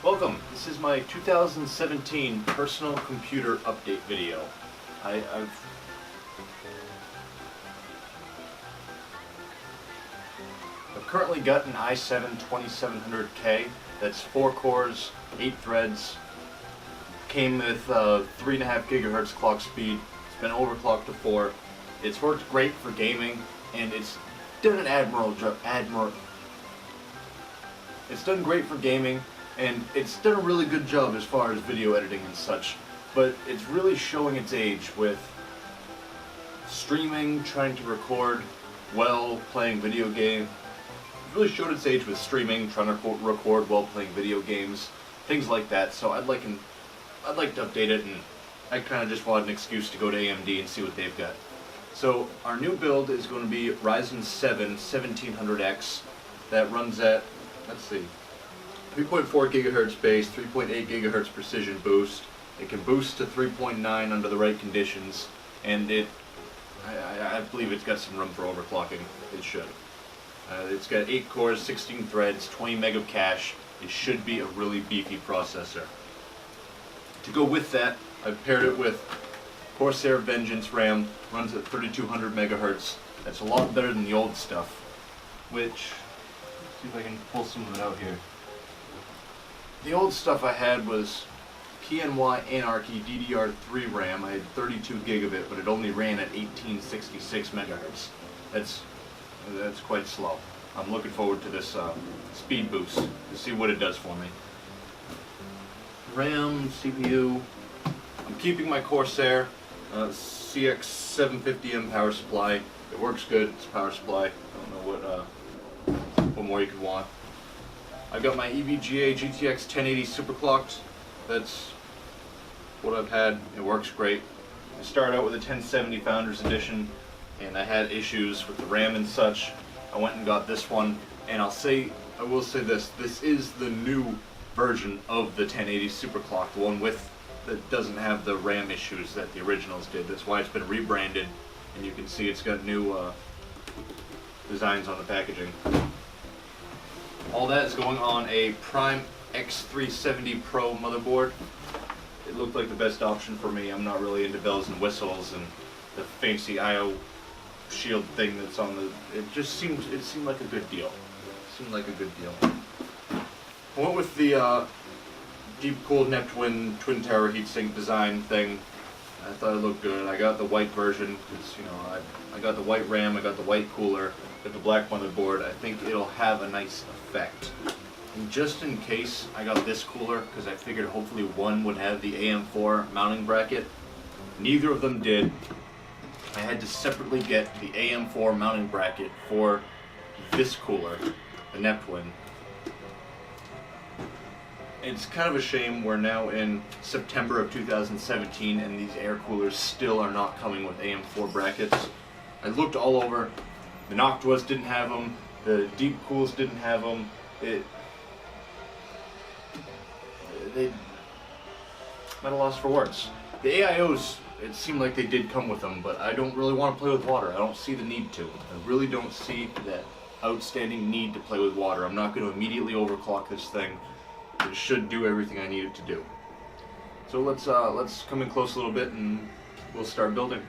Welcome, this is my 2017 personal computer update video. I've currently got an i7-2700K, that's 4 cores, 8 threads, came with 3.5 gigahertz clock speed, it's been overclocked to 4, it's worked great for gaming, and it's done an It's done great for gaming, and it's done a really good job as far as video editing and such, but it's really showing its age with streaming, trying to record while playing video games. It's really showed its age with streaming, trying to record while playing video games, things like that. So I'd like to update it, and I kind of just wanted an excuse to go to AMD and see what they've got. So our new build is going to be Ryzen 7 1700X that runs at, let's see, 3.4 gigahertz base, 3.8 gigahertz precision boost. It can boost to 3.9 under the right conditions, and I believe it's got some room for overclocking. It should. It's got 8 cores, 16 threads, 20 meg of cache. It should be a really beefy processor. To go with that, I've paired it with Corsair Vengeance RAM, runs at 3200 megahertz. That's a lot better than the old stuff, which, let's see if I can pull some of it out here. The old stuff I had was PNY Anarchy DDR3 RAM. I had 32 gig of it, but it only ran at 1866 megahertz. That's quite slow. I'm looking forward to this speed boost to see what it does for me. RAM, CPU. I'm keeping my Corsair CX750M power supply. It works good. It's a power supply. I don't know what more you could want. I've got my EVGA GTX 1080 superclocked. That's what I've had. It works great. I started out with a 1070 Founders Edition, and I had issues with the RAM and such. I went and got this one, and I will say this is the new version of the 1080 superclocked, the one that doesn't have the RAM issues that the originals did. That's why it's been rebranded, and you can see it's got new designs on the packaging. All that is going on a Prime X370 Pro motherboard. It looked like the best option for me. I'm not really into bells and whistles and the fancy I/O shield thing that's on the. It seemed like a good deal. I went with the deep cooled Neptune twin tower heatsink design thing. I thought it looked good. I got the white version because I got the white RAM, I got the white cooler, got the black motherboard. I think it'll have a nice effect. And just in case I got this cooler, because I figured hopefully one would have the AM4 mounting bracket. Neither of them did. I had to separately get the AM4 mounting bracket for this cooler, the Neptune. It's kind of a shame we're now in September of 2017 and these air coolers still are not coming with AM4 brackets. I looked all over. The Noctuas didn't have them. The Deep Cools didn't have them. I'm at a loss for words. The AIOs, it seemed like they did come with them, but I don't really want to play with water. I don't see the need to. I really don't see that outstanding need to play with water. I'm not going to immediately overclock this thing. It should do everything I need it to do. So let's come in close a little bit and we'll start building.